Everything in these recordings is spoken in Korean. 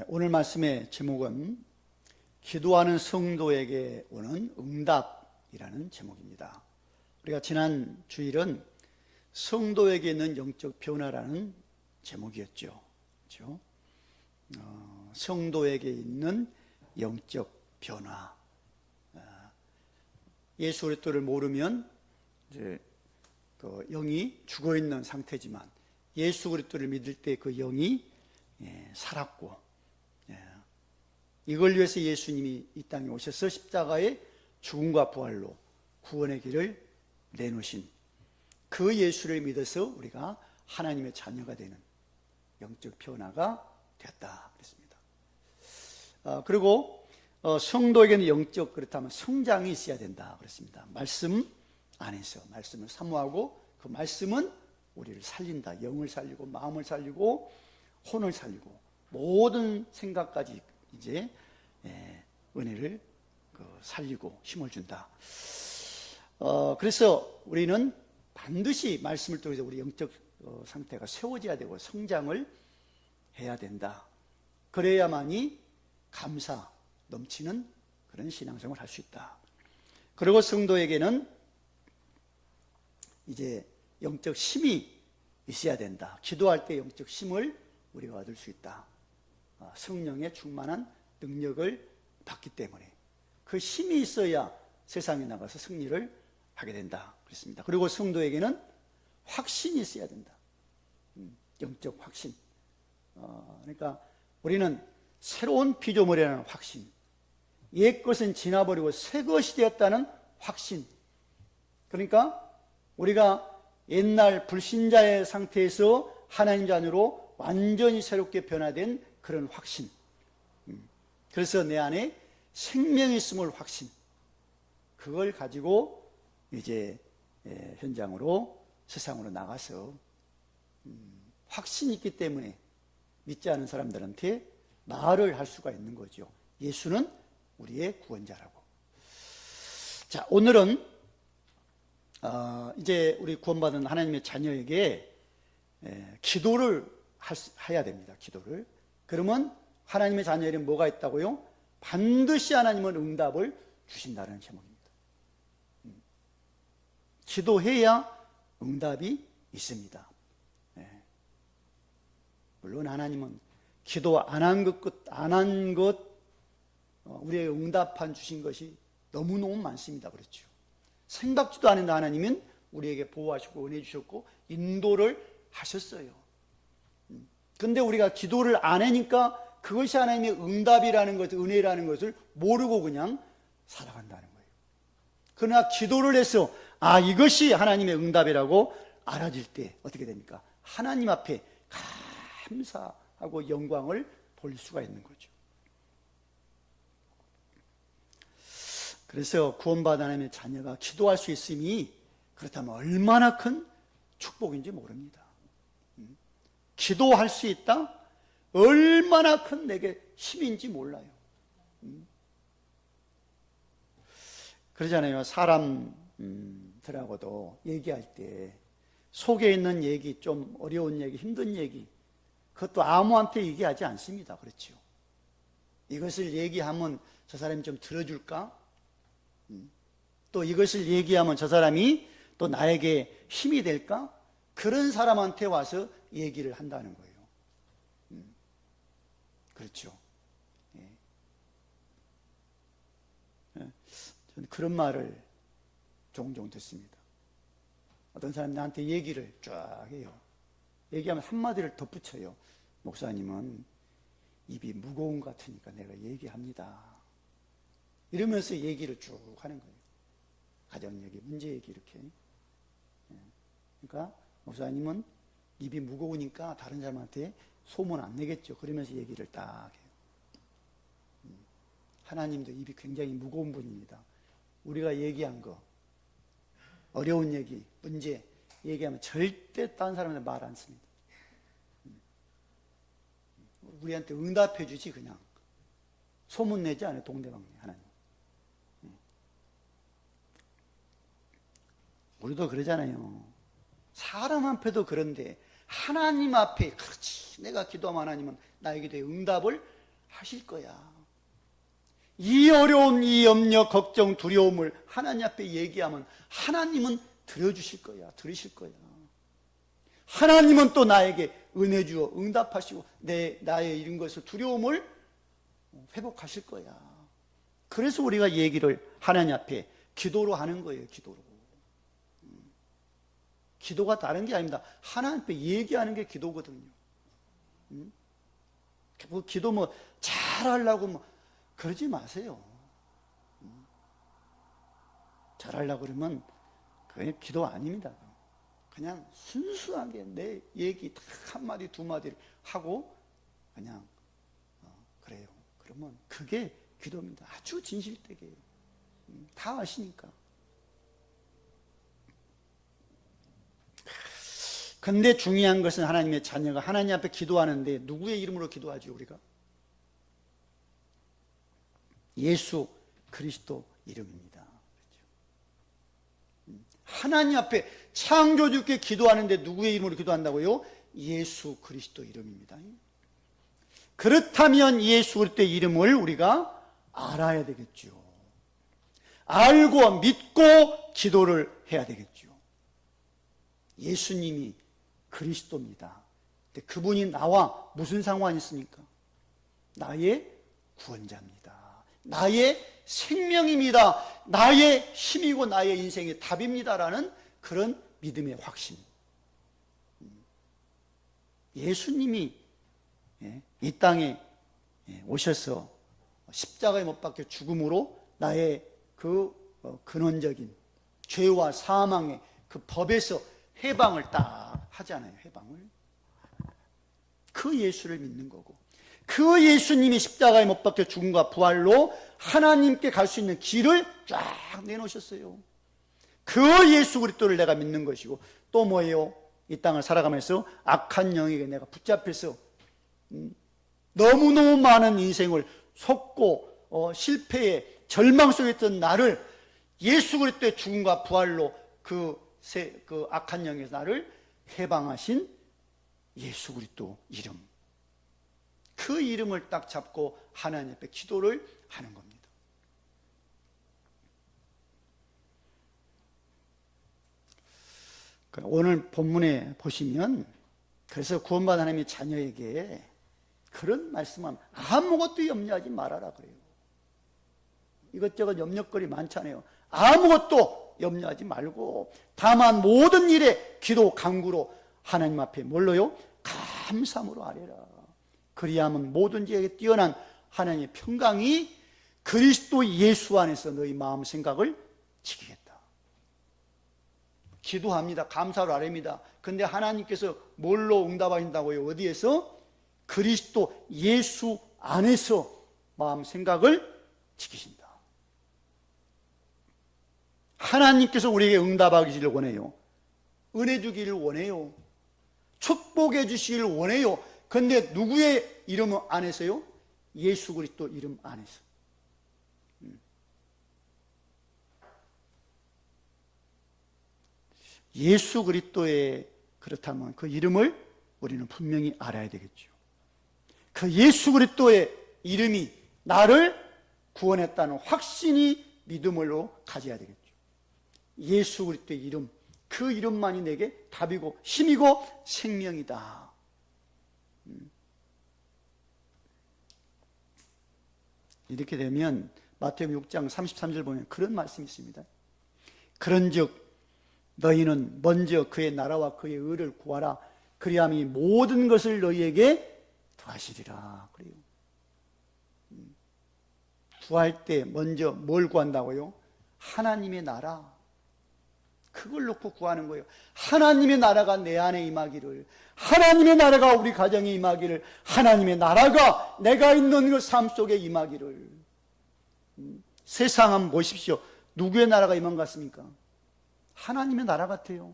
오늘 말씀의 제목은 기도하는 성도에게 오는 응답이라는 제목입니다. 우리가 지난 주일은 성도에게 있는 영적 변화라는 제목이었죠. 그렇죠? 성도에게 있는 영적 변화. 예수 그리스도를 모르면 이제 그 영이 죽어 있는 상태지만 예수 그리스도를 믿을 때 그 영이 살았고, 이걸 위해서 예수님이 이 땅에 오셔서 십자가의 죽음과 부활로 구원의 길을 내놓으신 그 예수를 믿어서 우리가 하나님의 자녀가 되는 영적 변화가 되었다 그랬습니다. 그리고 성도에게는 영적, 그렇다면 성장이 있어야 된다 그랬습니다. 말씀 안에서 말씀을 사모하고 그 말씀은 우리를 살린다. 영을 살리고 마음을 살리고 혼을 살리고 모든 생각까지 이제 은혜를 살리고 힘을 준다. 그래서 우리는 반드시 말씀을 통해서 우리 영적 상태가 세워져야 되고 성장을 해야 된다. 그래야만이 감사 넘치는 그런 신앙생활을 할 수 있다. 그리고 성도에게는 이제 영적 힘이 있어야 된다. 기도할 때 영적 힘을 우리가 얻을 수 있다. 성령의 충만한 능력을 받기 때문에 그 힘이 있어야 세상에 나가서 승리를 하게 된다 그랬습니다. 그리고 성도에게는 확신이 있어야 된다. 영적 확신. 그러니까 우리는 새로운 피조물이라는 확신, 옛 것은 지나버리고 새 것이 되었다는 확신. 그러니까 우리가 옛날 불신자의 상태에서 하나님 자녀로 완전히 새롭게 변화된 그런 확신. 그래서 내 안에 생명이 있음을 확신. 그걸 가지고 이제 현장으로 세상으로 나가서 확신이 있기 때문에 믿지 않은 사람들한테 말을 할 수가 있는 거죠. 예수는 우리의 구원자라고. 자, 오늘은 이제 우리 구원받은 하나님의 자녀에게 기도를 해야 됩니다. 기도를. 그러면 하나님의 자녀에게는 뭐가 있다고요? 반드시 하나님은 응답을 주신다는 제목입니다. 기도해야 응답이 있습니다. 물론 하나님은 기도 안 한 것, 우리에게 응답한 주신 것이 너무너무 많습니다. 그렇죠. 생각지도 않은 하나님은 우리에게 보호하시고 은혜 주셨고 인도를 하셨어요. 근데 우리가 기도를 안 하니까 그것이 하나님의 응답이라는 것, 은혜라는 것을 모르고 그냥 살아간다는 거예요. 그러나 기도를 해서 이것이 하나님의 응답이라고 알아질 때 어떻게 됩니까? 하나님 앞에 감사하고 영광을 볼 수가 있는 거죠. 그래서 구원받은 하나님의 자녀가 기도할 수 있음이 그렇다면 얼마나 큰 축복인지 모릅니다. 기도할 수 있다? 얼마나 큰 내게 힘인지 몰라요. 그러잖아요. 사람들하고도 얘기할 때 속에 있는 얘기, 좀 어려운 얘기, 힘든 얘기, 그것도 아무한테 얘기하지 않습니다. 그렇죠. 이것을 얘기하면 저 사람이 좀 들어줄까? 또 이것을 얘기하면 저 사람이 또 나에게 힘이 될까? 그런 사람한테 와서 얘기를 한다는 거예요. 그렇죠. 저는 그런 말을 종종 듣습니다. 어떤 사람이 나한테 얘기를 쫙 해요. 얘기하면 한마디를 덧붙여요. 목사님은 입이 무거운 것 같으니까 내가 얘기합니다. 이러면서 얘기를 쭉 하는 거예요. 가정 얘기, 문제 얘기 이렇게. 그러니까 목사님은 입이 무거우니까 다른 사람한테 소문 안 내겠죠. 그러면서 얘기를 딱 해요. 하나님도 입이 굉장히 무거운 분입니다. 우리가 얘기한 거, 어려운 얘기, 문제 얘기하면 절대 다른 사람한테 말 안 씁니다. 우리한테 응답해 주지 그냥. 소문 내지 않아요. 동네방네 하나님. 우리도 그러잖아요. 사람 앞에도 그런데 하나님 앞에 그렇지 내가 기도하면 하나님은 나에게 대해 응답을 하실 거야. 이 어려운 이 염려, 걱정, 두려움을 하나님 앞에 얘기하면 하나님은 들어주실 거야. 들으실 거야. 하나님은 또 나에게 은혜 주어 응답하시고 나의 이런 것을 두려움을 회복하실 거야. 그래서 우리가 얘기를 하나님 앞에 기도로 하는 거예요. 기도로. 기도가 다른 게 아닙니다. 하나님 앞에 얘기하는 게 기도거든요. 기도 뭐 잘하려고 뭐 그러지 마세요. 잘하려고 그러면 그게 기도 아닙니다. 그냥 순수하게 내 얘기 딱 한마디 두 마디 하고 그냥 그래요. 그러면 그게 기도입니다. 아주 진실되게 다 아시니까. 근데 중요한 것은 하나님의 자녀가 하나님 앞에 기도하는데 누구의 이름으로 기도하죠, 우리가? 예수 그리스도 이름입니다. 하나님 앞에 창조주께 기도하는데 누구의 이름으로 기도한다고요? 예수 그리스도 이름입니다. 그렇다면 예수 그리스도의 이름을 우리가 알아야 되겠죠. 알고 믿고 기도를 해야 되겠죠. 예수님이 그리스도입니다. 근데 그분이 나와 무슨 상관이 있습니까? 나의 구원자입니다. 나의 생명입니다. 나의 힘이고 나의 인생의 답입니다라는 그런 믿음의 확신. 예수님이 이 땅에 오셔서 십자가에 못 박혀 죽음으로 나의 그 근원적인 죄와 사망의 그 법에서 해방을 딱 하잖아요. 해방을. 그 예수를 믿는 거고, 그 예수님이 십자가에 못 박혀 죽음과 부활로 하나님께 갈 수 있는 길을 쫙 내놓으셨어요. 그 예수 그리스도를 내가 믿는 것이고, 또 뭐예요? 이 땅을 살아가면서 악한 영에게 내가 붙잡혀서 너무너무 많은 인생을 속고 실패에 절망 속에 있던 나를 예수 그리스도의 죽음과 부활로 그 악한 영에서 나를 해방하신 예수 그리스도 이름, 그 이름을 딱 잡고 하나님 앞에 기도를 하는 겁니다. 오늘 본문에 보시면, 그래서 구원받은 하나님의 자녀에게 그런 말씀은 아무것도 염려하지 말아라 그래요. 이것저것 염려거리 많잖아요. 아무것도 염려하지 말고 다만 모든 일에 기도 간구로 하나님 앞에 뭘로요? 감사함으로 아뢰라. 그리하면 뭐든지 뛰어난 하나님의 평강이 그리스도 예수 안에서 너희 마음 생각을 지키겠다. 기도합니다. 감사로 아뢰입니다. 근데 하나님께서 뭘로 응답하신다고요? 어디에서? 그리스도 예수 안에서 마음 생각을 지키신다. 하나님께서 우리에게 응답하기를 원해요. 은혜 주기를 원해요. 축복해 주시기를 원해요. 그런데 누구의 이름 안에서요? 예수 그리스도 이름 안에서. 예수 그리스도의, 그렇다면 그 이름을 우리는 분명히 알아야 되겠죠. 그 예수 그리스도의 이름이 나를 구원했다는 확신이 믿음으로 가져야 되겠죠. 예수 그리스도의 이름, 그 이름만이 내게 답이고 힘이고 생명이다. 이렇게 되면 마태복음 6장 33절 보면 그런 말씀이 있습니다. 그런즉 너희는 먼저 그의 나라와 그의 의를 구하라. 그리하면 모든 것을 너희에게 더하시리라. 그래요. 구할 때 먼저 뭘 구한다고요? 하나님의 나라. 그걸 놓고 구하는 거예요. 하나님의 나라가 내 안에 임하기를, 하나님의 나라가 우리 가정에 임하기를, 하나님의 나라가 내가 있는 그 삶 속에 임하기를. 세상 한번 보십시오. 누구의 나라가 임한 것 같습니까? 하나님의 나라 같아요.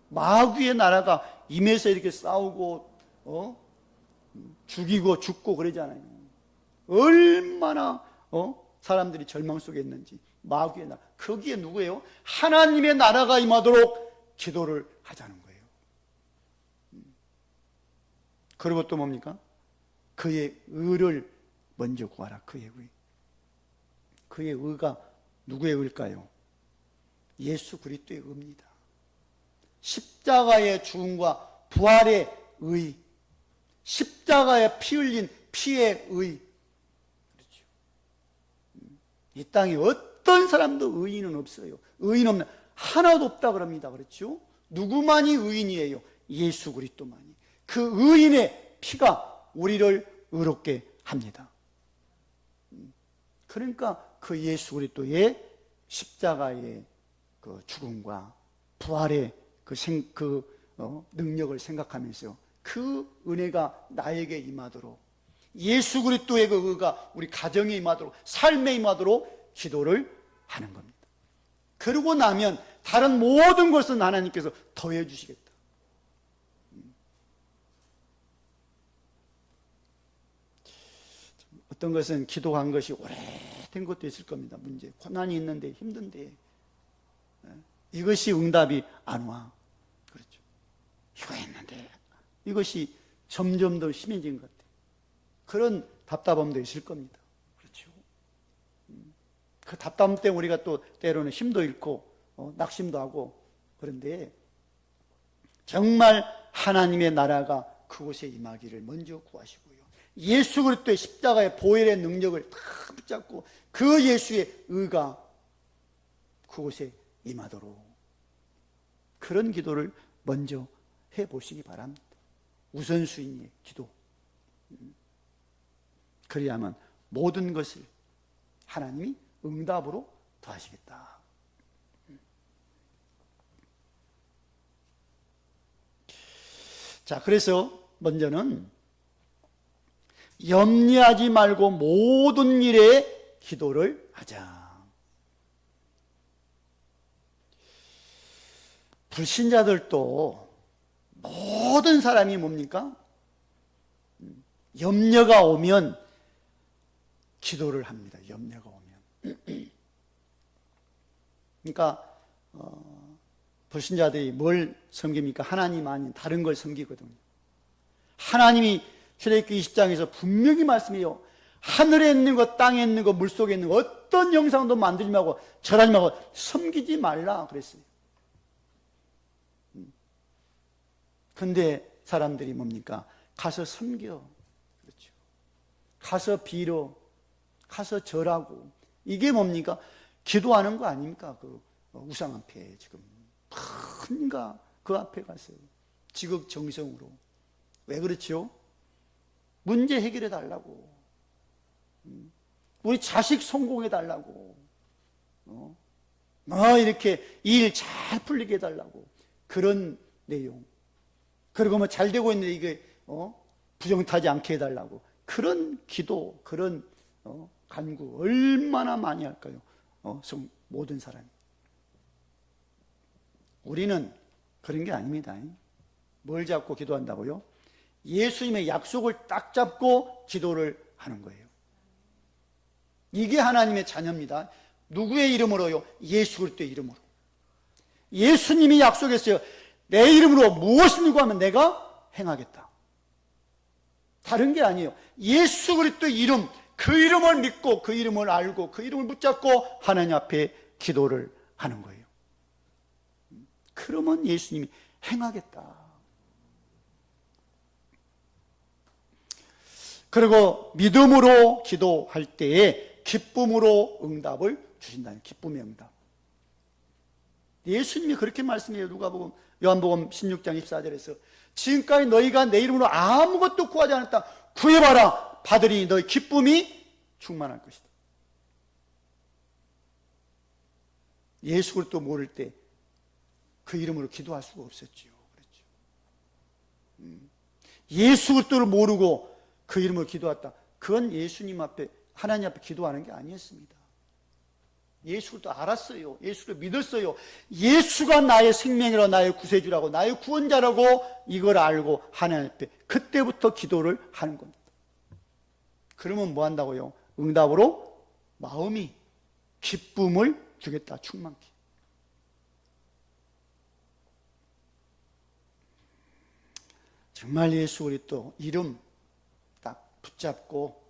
마귀의 나라가 임해서 이렇게 싸우고 죽이고 죽고 그러잖아요. 얼마나 사람들이 절망 속에 있는지. 마귀의 나라, 거기에 누구예요? 하나님의 나라가 임하도록 기도를 하자는 거예요. 그리고 또 뭡니까? 그의 의를 먼저 구하라. 그의 의. 그의 의가 누구의 의일까요? 예수 그리스도의 의입니다. 십자가의 죽음과 부활의 의, 십자가에 피 흘린 피의 의. 그렇죠. 이 땅에 어떤 사람도 의인은 없어요. 의인 없는 하나도 없다 그럽니다. 그렇죠? 누구만이 의인이에요? 예수 그리스도만이. 그 의인의 피가 우리를 의롭게 합니다. 그러니까 그 예수 그리스도의 십자가의 그 죽음과 부활의 능력을 생각하면서 그 은혜가 나에게 임하도록, 예수 그리스도의 그 의가 우리 가정에 임하도록, 삶에 임하도록 기도를 하는 겁니다. 그러고 나면 다른 모든 것은 하나님께서 더해 주시겠다. 어떤 것은 기도한 것이 오래된 것도 있을 겁니다. 문제, 고난이 있는데 힘든데 이것이 응답이 안 와. 그렇죠. 이거 했는데 이것이 점점 더 심해진 것 같아요. 그런 답답함도 있을 겁니다. 그렇죠. 그 답답함 때문에 우리가 또 때로는 힘도 잃고 낙심도 하고, 그런데 정말 하나님의 나라가 그곳에 임하기를 먼저 구하시고요, 예수 그리스도의 십자가의 보혈의 능력을 다 붙잡고 그 예수의 의가 그곳에 임하도록 그런 기도를 먼저 해보시기 바랍니다. 우선순위의 기도. 그리야만 모든 것을 하나님이 응답으로 더하시겠다. 자, 그래서 먼저는 염려하지 말고 모든 일에 기도를 하자. 불신자들도 모든 사람이 뭡니까? 염려가 오면 기도를 합니다. 염려가 오면. 그러니까 불신자들이 뭘 섬깁니까? 하나님 아닌 다른 걸 섬기거든요. 하나님이 출애굽기 20장에서 분명히 말씀해요. 하늘에 있는 것, 땅에 있는 것, 물속에 있는 것, 어떤 형상도 만들지 말고 절하지 말고 섬기지 말라 그랬어요. 근데 사람들이 뭡니까? 가서 섬겨. 그렇죠. 가서 빌어. 가서 절하고. 이게 뭡니까? 기도하는 거 아닙니까? 그 우상 앞에 지금 큰가 그 앞에 가서 지극정성으로. 왜 그렇죠? 문제 해결해 달라고. 우리 자식 성공해 달라고. 이렇게 일 잘 풀리게 해 달라고. 그런 내용. 그리고 뭐 잘 되고 있는데 이게 부정타지 않게 해달라고. 그런 기도, 그런 간구 얼마나 많이 할까요? 모든 사람이. 우리는 그런 게 아닙니다. 뭘 잡고 기도한다고요? 예수님의 약속을 딱 잡고 기도를 하는 거예요. 이게 하나님의 자녀입니다. 누구의 이름으로요? 예수 그리스도의 이름으로. 예수님이 약속했어요. 내 이름으로 무엇을 요구하면 내가 행하겠다. 다른 게 아니에요. 예수 그리스도의 이름, 그 이름을 믿고 그 이름을 알고 그 이름을 붙잡고 하나님 앞에 기도를 하는 거예요. 그러면 예수님이 행하겠다. 그리고 믿음으로 기도할 때에 기쁨으로 응답을 주신다는, 기쁨의 응답. 예수님이 그렇게 말씀해요. 요한복음 16장 24절에서 지금까지 너희가 내 이름으로 아무것도 구하지 않았다. 구해봐라. 받으리니 너희 기쁨이 충만할 것이다. 예수 그리스도 모를 때 그 이름으로 기도할 수가 없었지요. 그렇죠. 예수 그리스도를 모르고 그 이름으로 기도했다. 그건 예수님 앞에, 하나님 앞에 기도하는 게 아니었습니다. 예수를 또 알았어요. 예수를 믿었어요. 예수가 나의 생명이라고, 나의 구세주라고, 나의 구원자라고 이걸 알고 하나님 앞에 그때부터 기도를 하는 겁니다. 그러면 뭐 한다고요? 응답으로 마음이 기쁨을 주겠다. 충만케. 정말 예수 그리스도 이름 딱 붙잡고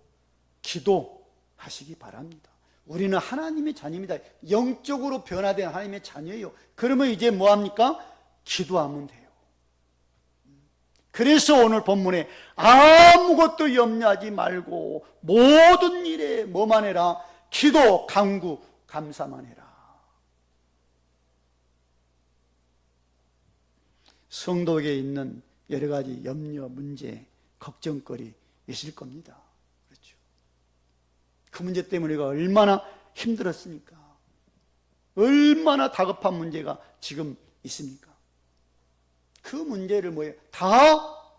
기도하시기 바랍니다. 우리는 하나님의 자녀입니다. 영적으로 변화된 하나님의 자녀예요. 그러면 이제 뭐합니까? 기도하면 돼요. 그래서 오늘 본문에 아무것도 염려하지 말고 모든 일에 뭐만 해라? 기도, 간구, 감사만 해라. 성도에게 있는 여러 가지 염려, 문제, 걱정거리 있을 겁니다. 그렇죠. 그 문제 때문에 우리가 얼마나 힘들었습니까? 얼마나 다급한 문제가 지금 있습니까? 그 문제를 뭐예요? 다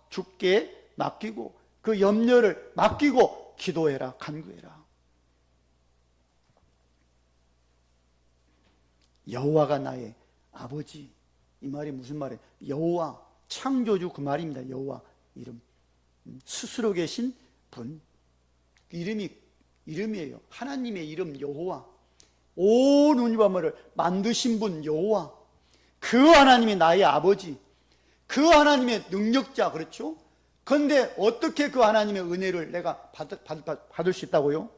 주께 맡기고 그 염려를 맡기고 기도해라, 간구해라. 여호와가 나의 아버지. 이 말이 무슨 말이에요? 여호와, 창조주 그 말입니다. 여호와 이름. 스스로 계신 분. 이름이에요. 하나님의 이름 여호와. 온 우주와 만물을 만드신 분 여호와. 그 하나님이 나의 아버지. 그 하나님의 능력자. 그렇죠? 그런데 어떻게 그 하나님의 은혜를 내가 받을 수 있다고요?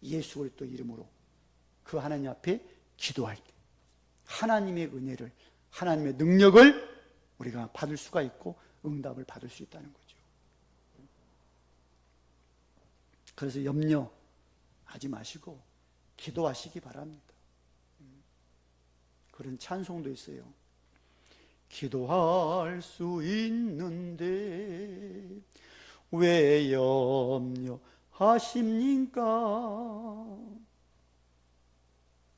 예수 그리스도 이름으로 그 하나님 앞에 기도할 때 하나님의 은혜를, 하나님의 능력을 우리가 받을 수가 있고 응답을 받을 수 있다는 거죠. 그래서 염려하지 마시고 기도하시기 바랍니다. 그런 찬송도 있어요. 기도할 수 있는데 왜 염려하십니까?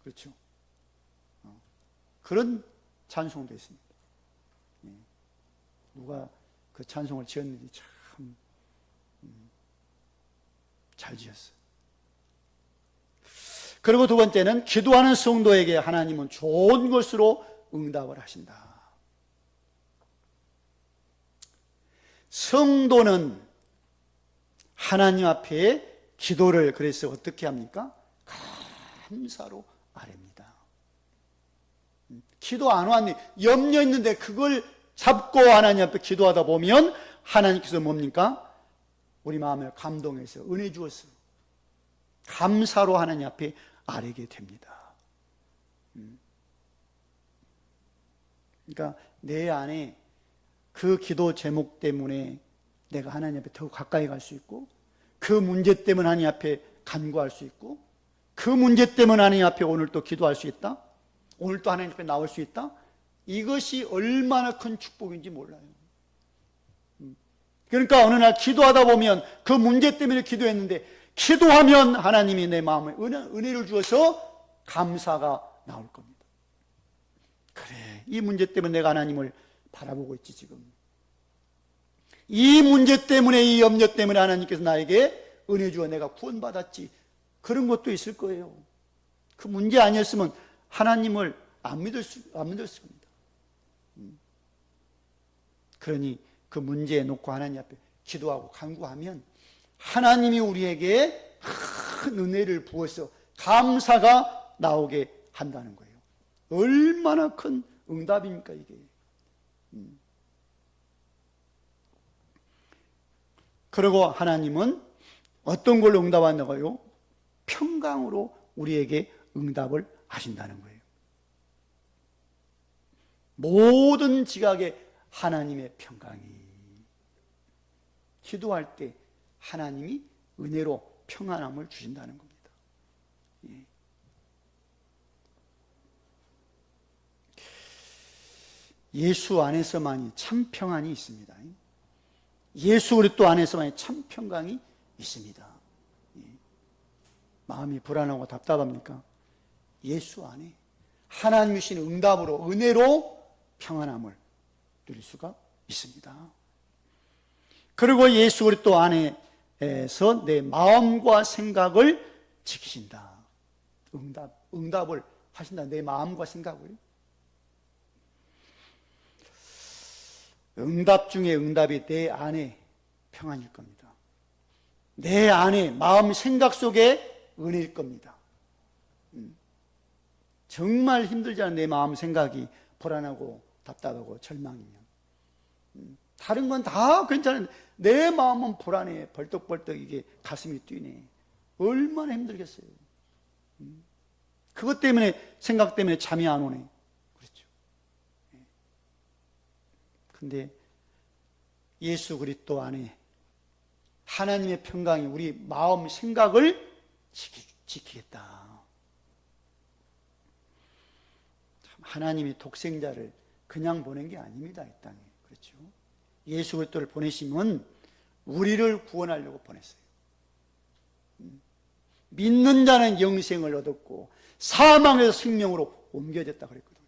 그렇죠. 그런 찬송도 있습니다. 누가 그 찬송을 지었는지 참 잘 지었어요. 그리고 두 번째는 기도하는 성도에게 하나님은 좋은 것으로 응답을 하신다. 성도는 하나님 앞에 기도를 그래서 어떻게 합니까? 감사로 아뢰입니다. 기도 안 왔니? 염려 있는데 그걸 잡고 하나님 앞에 기도하다 보면 하나님께서 뭡니까? 우리 마음을 감동해서 은혜 주었어요. 감사로 하나님 앞에 아뢰게 됩니다. 그러니까 내 안에 그 기도 제목 때문에 내가 하나님 앞에 더 가까이 갈 수 있고, 그 문제 때문에 하나님 앞에 간구할 수 있고, 그 문제 때문에 하나님 앞에 오늘 또 기도할 수 있다, 오늘 또 하나님 앞에 나올 수 있다. 이것이 얼마나 큰 축복인지 몰라요. 그러니까 어느 날 기도하다 보면 그 문제 때문에 기도했는데 기도하면 하나님이 내 마음에 은혜를 주어서 감사가 나올 겁니다. 그래, 이 문제 때문에 내가 하나님을 바라보고 있지 지금. 이 문제 때문에, 이 염려 때문에 하나님께서 나에게 은혜 주어 내가 구원받았지. 그런 것도 있을 거예요. 그 문제 아니었으면 하나님을 안 믿었을 겁니다. 그러니 그 문제에 놓고 하나님 앞에 기도하고 간구하면 하나님이 우리에게 큰 은혜를 부어서 감사가 나오게 한다는 거예요. 얼마나 큰 응답입니까 이게. 그리고 하나님은 어떤 걸로 응답한다고요? 평강으로 우리에게 응답을 하신다는 거예요. 모든 지각에 하나님의 평강이, 기도할 때 하나님이 은혜로 평안함을 주신다는 겁니다. 예수 안에서만이 참 평안이 있습니다. 예수 그리스도 안에서만이 참 평강이 있습니다. 마음이 불안하고 답답합니까? 예수 안에 하나님이 주신 응답으로, 은혜로 평안함을 누릴 수가 있습니다. 그리고 예수 그리스도 안에서 내 마음과 생각을 지키신다. 응답을 하신다. 내 마음과 생각을. 응답 중에 응답이 내 안에 평안일 겁니다. 내 안에 마음 생각 속에 은혜일 겁니다. 정말 힘들지 않은 내 마음 생각이 불안하고 답답하고 절망이면 다른 건 다 괜찮은데 내 마음은 불안해. 벌떡벌떡 이게 가슴이 뛰네. 얼마나 힘들겠어요. 그것 때문에, 생각 때문에 잠이 안 오네. 그렇죠. 근데 예수 그리스도 안에 하나님의 평강이 우리 마음, 생각을 지키겠다. 하나님이 독생자를 그냥 보낸 게 아닙니다, 이 땅에. 그렇죠. 예수 그리스도를 보내시면 우리를 구원하려고 보냈어요. 믿는 자는 영생을 얻었고 사망에서 생명으로 옮겨졌다 그랬거든요.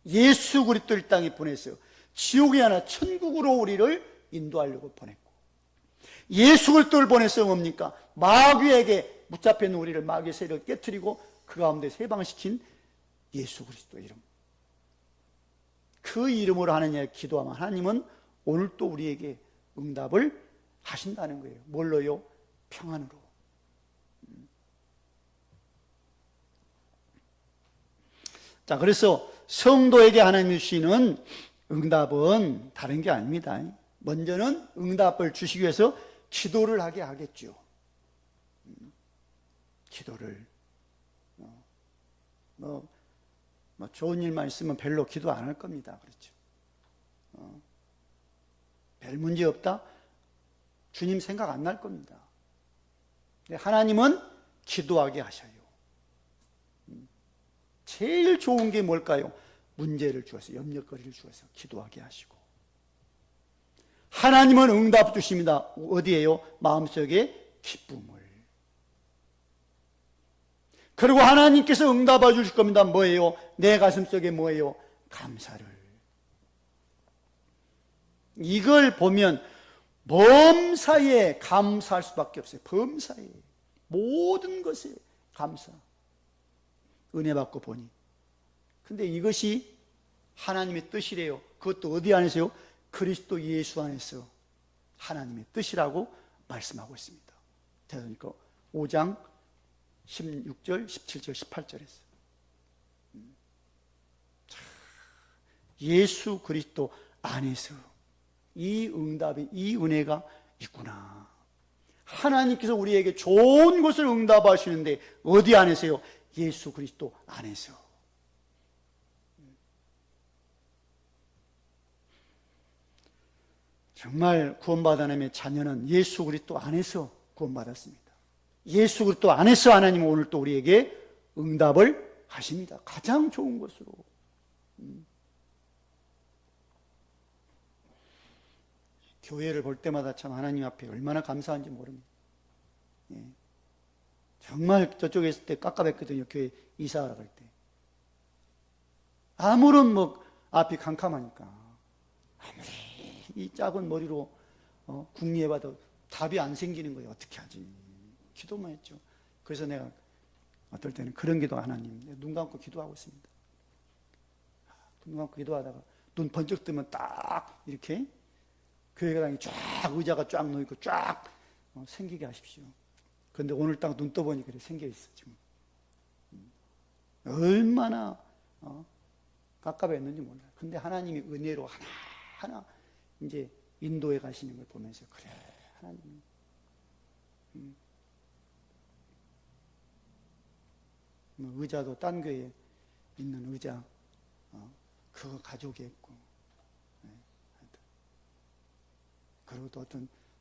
예수 그리스도를 땅에 보내서 지옥이 아니라 천국으로 우리를 인도하려고 보냈고, 예수 그리스도를 보내서 뭡니까? 마귀에게 붙잡혀 있는 우리를 마귀의 세력을 깨뜨리고 그 가운데 해방시킨 예수 그리스도의 이름, 그 이름으로 하느냐에 기도하면 하나님은 오늘 또 우리에게 응답을 하신다는 거예요. 뭘로요? 평안으로. 자, 그래서 성도에게 하나님이 주시는 응답은 다른 게 아닙니다. 먼저는 응답을 주시기 위해서 기도를 하게 하겠죠. 기도를. 좋은 일만 있으면 별로 기도 안 할 겁니다. 그렇죠. 별 문제 없다? 주님 생각 안 날 겁니다. 하나님은 기도하게 하셔요. 제일 좋은 게 뭘까요? 문제를 주어서, 염려거리를 주어서 기도하게 하시고, 하나님은 응답 주십니다. 어디에요? 마음속에 기쁨을. 그리고 하나님께서 응답해 주실 겁니다. 뭐예요? 내 가슴속에 뭐예요? 감사를. 이걸 보면 범사에 감사할 수밖에 없어요. 범사에 모든 것에 감사. 은혜 받고 보니. 근데 이것이 하나님의 뜻이래요. 그것도 어디 안에서요? 그리스도 예수 안에서 하나님의 뜻이라고 말씀하고 있습니다. 그러니까 5장 16절, 17절, 18절에서 예수 그리스도 안에서 이 응답이, 이 은혜가 있구나. 하나님께서 우리에게 좋은 것을 응답하시는데 어디 안에서요? 예수 그리스도 안에서. 정말 구원받은 하나님의 자녀는 예수 그리스도 안에서 구원받았습니다. 예수 그리스도 안에서 하나님은 오늘 또 우리에게 응답을 하십니다. 가장 좋은 것으로. 교회를 볼 때마다 참 하나님 앞에 얼마나 감사한지 모릅니다. 예. 정말 저쪽에 있을 때 깝깝했거든요. 교회 이사하러 갈 때. 아무런 앞이 캄캄하니까. 아무리 이 작은 머리로 궁리해봐도 답이 안 생기는 거예요. 어떻게 하지? 기도만 했죠. 그래서 내가 어떨 때는 그런 기도, 하나님, 눈 감고 기도하고 있습니다. 눈 감고 기도하다가 눈 번쩍 뜨면 딱 이렇게 교회당이 쫙 의자가 쫙 놓이고 쫙 생기게 하십시오. 그런데 오늘 딱 눈 떠보니 그래 생겨 있어 지금. 얼마나 깝깝했는지 몰라요. 근데 하나님이 은혜로 하나하나 이제 인도해 가시는 걸 보면서 그래 하나님. 의자도 딴 교회에 있는 의자 그거 가져오겠고. 그리고 또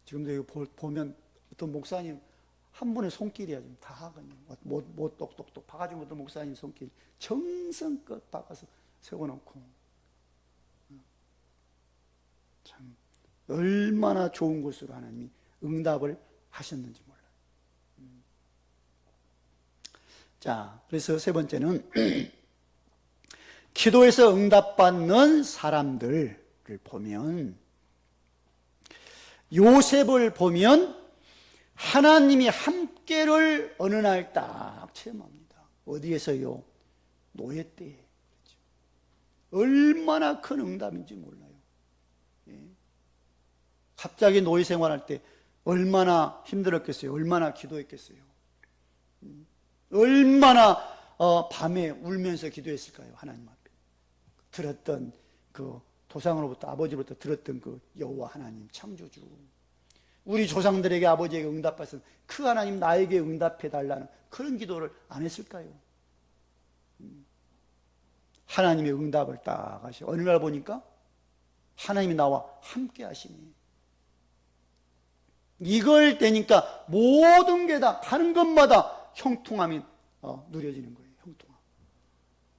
지금도 여기 보면 어떤 목사님 한 분의 손길이야 지금 다 하거든요. 못 똑똑똑 박아준 어떤 목사님 손길 정성껏 박아서 세워놓고. 참 얼마나 좋은 것으로 하나님이 응답을 하셨는지 몰라요. 자, 그래서 세 번째는 기도에서 응답받는 사람들을 보면, 요셉을 보면 하나님이 함께를 어느 날 딱 체험합니다. 어디에서요? 노예 때에. 얼마나 큰 응답인지 몰라요. 예. 갑자기 노예 생활할 때 얼마나 힘들었겠어요? 얼마나 기도했겠어요? 얼마나 밤에 울면서 기도했을까요? 하나님 앞에 들었던 그 조상으로부터 아버지로부터 들었던 그 여호와 하나님 창조주, 우리 조상들에게 아버지에게 응답하신 그 하나님 나에게 응답해 달라는 그런 기도를 안 했을까요? 하나님의 응답을 딱 하시. 어느 날 보니까 하나님이 나와 함께 하시니, 이걸 떼니까 모든 게 다 가는 것마다 형통함이 누려지는 거예요. 형통함.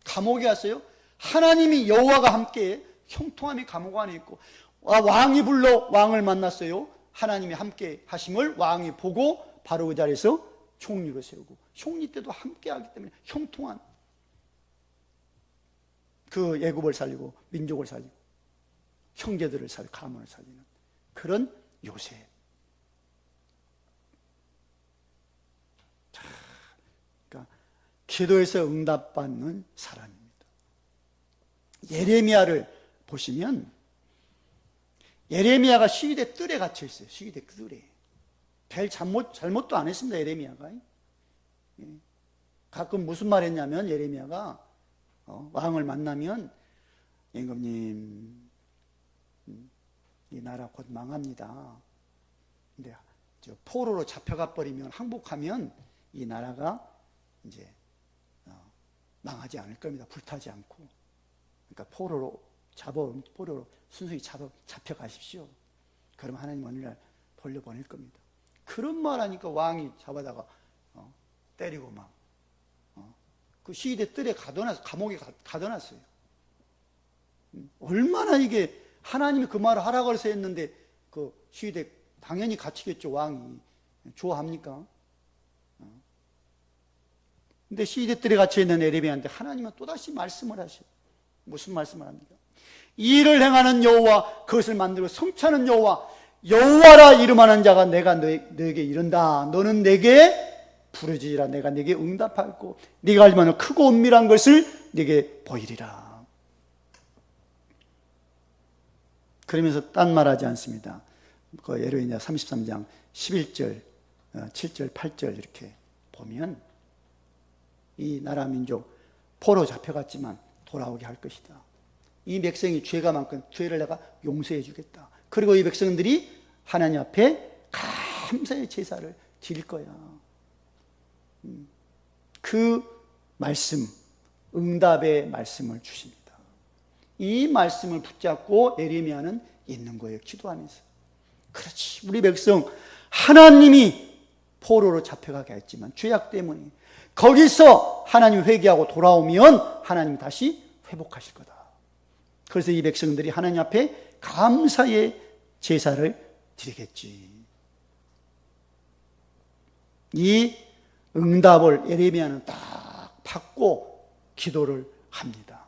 감옥에 왔어요. 하나님이 여호와가 함께, 형통함이 감옥 안에 있고, 왕이 불러 왕을 만났어요. 하나님이 함께 하심을 왕이 보고 바로 그 자리에서 총리로 세우고, 총리 때도 함께 하기 때문에 형통한, 그 애굽을 살리고 민족을 살리고 형제들을 살리고 가문을 살리는 그런 요셉. 그러니까 기도에서 응답받는 사람입니다. 예레미야를 보시면 예레미야가 시위대 뜰에 갇혀 있어요. 시위대 뜰에. 별 잘못도 안 했습니다. 예레미야가. 가끔 무슨 말 했냐면, 예레미야가 왕을 만나면, 임금님, 이 나라 곧 망합니다. 근데 포로로 잡혀가 버리면, 항복하면 이 나라가 이제 망하지 않을 겁니다. 불타지 않고. 그러니까 포로로 순순히 잡혀가십시오. 그럼 하나님 어느 날 돌려보낼 겁니다. 그런 말 하니까 왕이 잡아다가 때리고 막 그 시위대 뜰에 가둬놨어요. 감옥에 가둬놨어요. 얼마나 이게 하나님이 그 말을 하라고 해서 했는데, 그 시위대 당연히 갇히겠죠. 왕이 좋아합니까? 근데 시위대 뜰에 갇혀있는 예레미야한테 하나님은 또다시 말씀을 하셔요. 무슨 말씀을 합니까? 일을 행하는 여호와, 그것을 만들고 성취하는 여호와, 여호와라 이름하는 자가 내가 너에게 이른다. 너는 내게 부르짖으라. 내가 네게 응답하고 네가 알면 크고 은밀한 것을 네게 보이리라. 그러면서 딴 말하지 않습니다. 그 예레미야 33장 11절, 7절, 8절 이렇게 보면, 이 나라 민족 포로 잡혀갔지만 돌아오게 할 것이다. 이 백성이 죄가 많건 죄를 내가 용서해 주겠다. 그리고 이 백성들이 하나님 앞에 감사의 제사를 드릴 거야. 그 말씀, 응답의 말씀을 주십니다. 이 말씀을 붙잡고 예레미야는 있는 거예요. 기도하면서. 그렇지, 우리 백성 하나님이 포로로 잡혀가게 했지만 죄악 때문에 거기서 하나님 회개하고 돌아오면 하나님 다시 회복하실 거다. 그래서 이 백성들이 하나님 앞에 감사의 제사를 드리겠지. 이 응답을 예레미야는 딱 받고 기도를 합니다.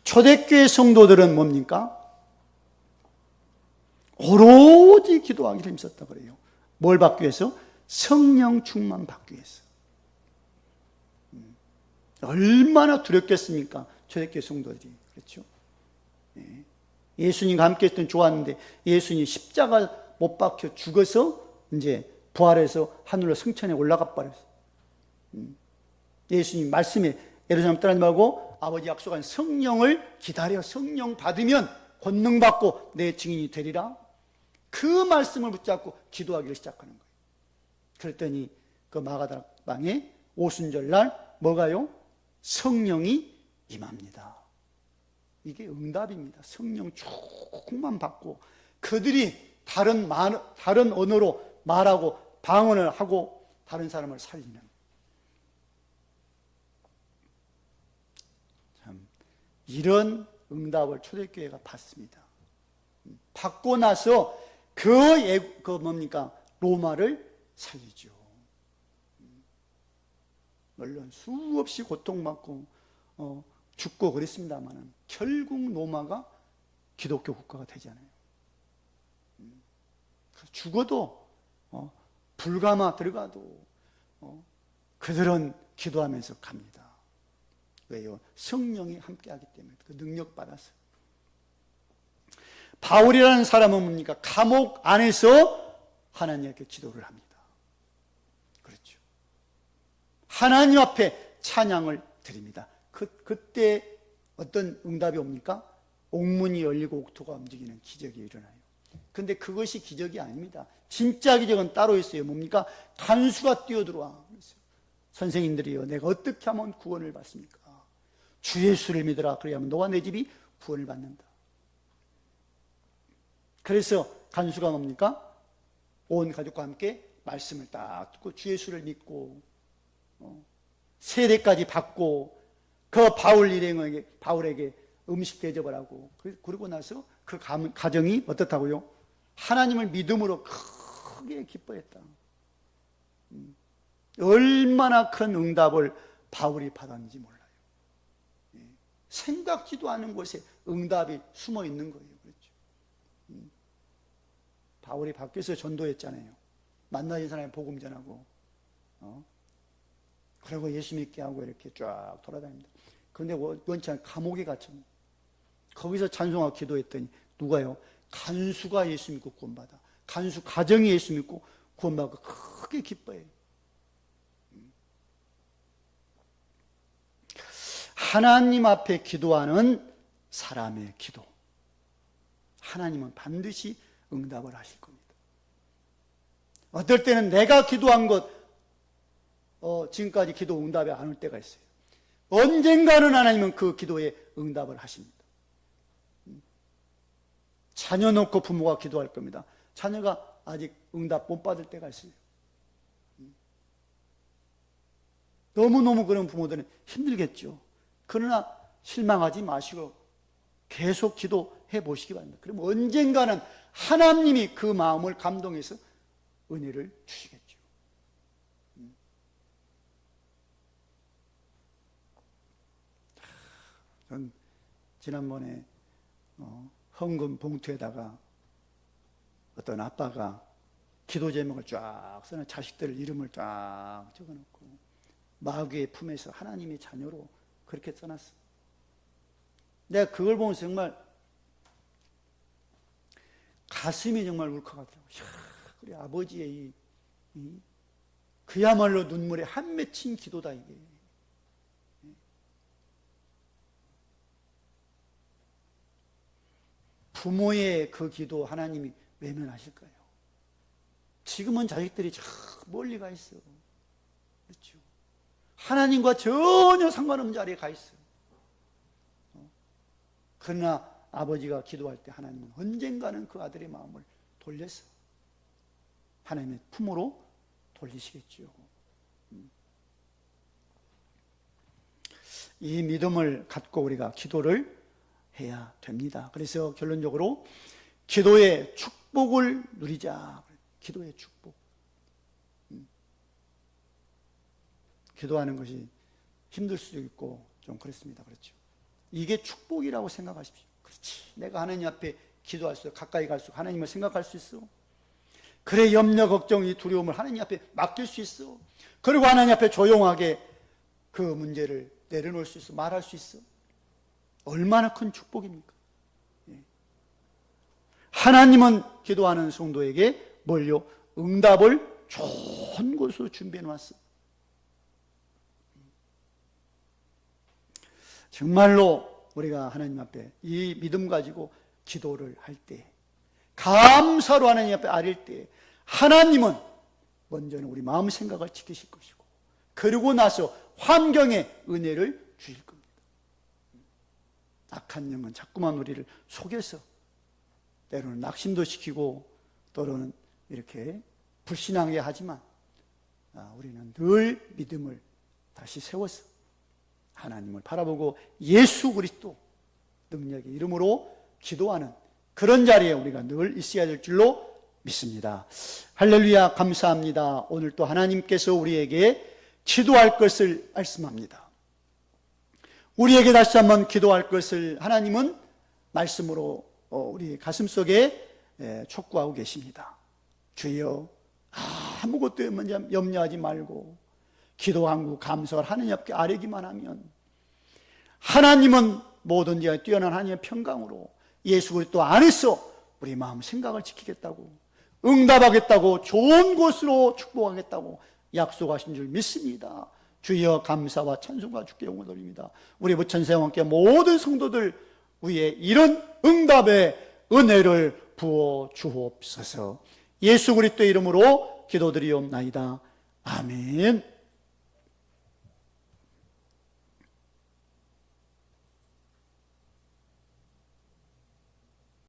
초대교회 성도들은 뭡니까? 오로지 기도하기를 힘썼다 그래요. 뭘 받기 위해서? 성령 충만 받기 위해서. 얼마나 두렵겠습니까? 초대교회 성도들이. 그렇죠? 예수님과 함께 했던 좋았는데 예수님 십자가 못 박혀 죽어서 이제 부활해서 하늘로 승천에 올라가 버렸어. 예수님 말씀에 예루살렘 떠나지 말고 아버지 약속한 성령을 기다려. 성령 받으면 권능 받고 내 증인이 되리라. 그 말씀을 붙잡고 기도하기를 시작하는 거예요. 그랬더니 그 마가다라 방에 오순절날 뭐가요? 성령이 임합니다. 이게 응답입니다. 성령 조금만 받고 그들이 다른 언어로 말하고 방언을 하고 다른 사람을 살리는, 참 이런 응답을 초대교회가 받습니다. 받고 나서 로마를 살리죠. 물론 수없이 고통받고 죽고 그랬습니다만 결국 로마가 기독교 국가가 되잖아요. 죽어도 불가마 들어가도 그들은 기도하면서 갑니다. 왜요? 성령이 함께하기 때문에. 그 능력 받아서. 바울이라는 사람은 뭡니까? 감옥 안에서 하나님께 기도를 합니다. 그렇죠. 하나님 앞에 찬양을 드립니다. 그때 어떤 응답이 옵니까? 옥문이 열리고 옥토가 움직이는 기적이 일어나요. 근데 그것이 기적이 아닙니다. 진짜 기적은 따로 있어요. 뭡니까? 간수가 뛰어들어와. 선생님들이요, 내가 어떻게 하면 구원을 받습니까? 주 예수를 믿으라. 그래야만 너와 내 집이 구원을 받는다. 그래서 간수가 뭡니까? 온 가족과 함께 말씀을 딱 듣고 주 예수를 믿고 세례까지 받고 그 바울에게 음식 대접을 하고, 그러고 나서 그 가정이 어떻다고요? 하나님을 믿음으로 크게 기뻐했다. 얼마나 큰 응답을 바울이 받았는지 몰라요. 생각지도 않은 곳에 응답이 숨어 있는 거예요. 그렇죠? 바울이 밖에서 전도했잖아요. 만나는 사람이 복음 전하고, 그리고 예수 믿게 하고 이렇게 쫙 돌아다닙니다. 그런데 원치 않게 감옥에 갇혔습니다. 거기서 찬송하고 기도했더니 누가요? 간수가 예수 믿고 구원받아. 간수 가정이 예수 믿고 구원받고 크게 기뻐해요. 하나님 앞에 기도하는 사람의 기도, 하나님은 반드시 응답을 하실 겁니다. 어떨 때는 내가 기도한 것 지금까지 기도 응답이 안 올 때가 있어요. 언젠가는 하나님은 그 기도에 응답을 하십니다. 자녀 놓고 부모가 기도할 겁니다. 자녀가 아직 응답 못 받을 때가 있어요. 너무너무 그런 부모들은 힘들겠죠. 그러나 실망하지 마시고 계속 기도해 보시기 바랍니다. 그럼 언젠가는 하나님이 그 마음을 감동해서 은혜를 주시겠죠. 전 지난번에 헌금 봉투에다가 어떤 아빠가 기도 제목을 쫙 써는 자식들 이름을 쫙 적어놓고 마귀의 품에서 하나님의 자녀로 그렇게 써놨어. 내가 그걸 보면서 정말 가슴이 정말 울컥하더라고. 그래, 아버지의 그야말로 눈물에 한 맺힌 기도다 이게. 부모의 그 기도 하나님이 외면하실까요? 지금은 자식들이 저 멀리 가 있어. 그렇죠? 하나님과 전혀 상관없는 자리에 가 있어. 그러나 아버지가 기도할 때 하나님은 언젠가는 그 아들의 마음을 돌려서 하나님의 품으로 돌리시겠죠. 이 믿음을 갖고 우리가 기도를 해야 됩니다. 그래서 결론적으로 기도의 축복을 누리자. 기도의 축복. 기도하는 것이 힘들 수도 있고 좀 그렇습니다. 그렇죠? 이게 축복이라고 생각하십시오. 그렇지. 내가 하나님 앞에 기도할 수 있어. 가까이 갈수록 하나님을 생각할 수 있어. 그래, 염려, 걱정, 이 두려움을 하나님 앞에 맡길 수 있어. 그리고 하나님 앞에 조용하게 그 문제를 내려놓을 수 있어. 말할 수 있어. 얼마나 큰 축복입니까? 하나님은 기도하는 성도에게 뭘요? 응답을 좋은 곳으로 준비해 놨어. 정말로 우리가 하나님 앞에 이 믿음 가지고 기도를 할 때, 감사로 하나님 앞에 아릴 때, 하나님은 먼저는 우리 마음 생각을 지키실 것이고, 그러고 나서 환경에 은혜를 주실 겁니다. 악한 영은 자꾸만 우리를 속여서 때로는 낙심도 시키고 또는 이렇게 불신하게 하지만 우리는 늘 믿음을 다시 세워서 하나님을 바라보고 예수 그리스도 능력의 이름으로 기도하는 그런 자리에 우리가 늘 있어야 될 줄로 믿습니다. 할렐루야, 감사합니다. 오늘 또 하나님께서 우리에게 기도할 것을 말씀합니다. 우리에게 다시 한번 기도할 것을 하나님은 말씀으로 우리 가슴속에 촉구하고 계십니다. 주여, 아무것도 염려하지 말고 기도하고 감사를 하느님 앞에 아뢰기만 하면 하나님은 뭐든지 뛰어난 하나님의 평강으로 예수 그리스도 안에서 우리 마음 생각을 지키겠다고, 응답하겠다고, 좋은 곳으로 축복하겠다고 약속하신 줄 믿습니다. 주여 감사와 찬송과 주께 영광 돌립니다. 우리 부천세와 함께 모든 성도들 위에 이런 응답의 은혜를 부어 주옵소서. 예수 그리스도의 이름으로 기도드리옵나이다. 아멘.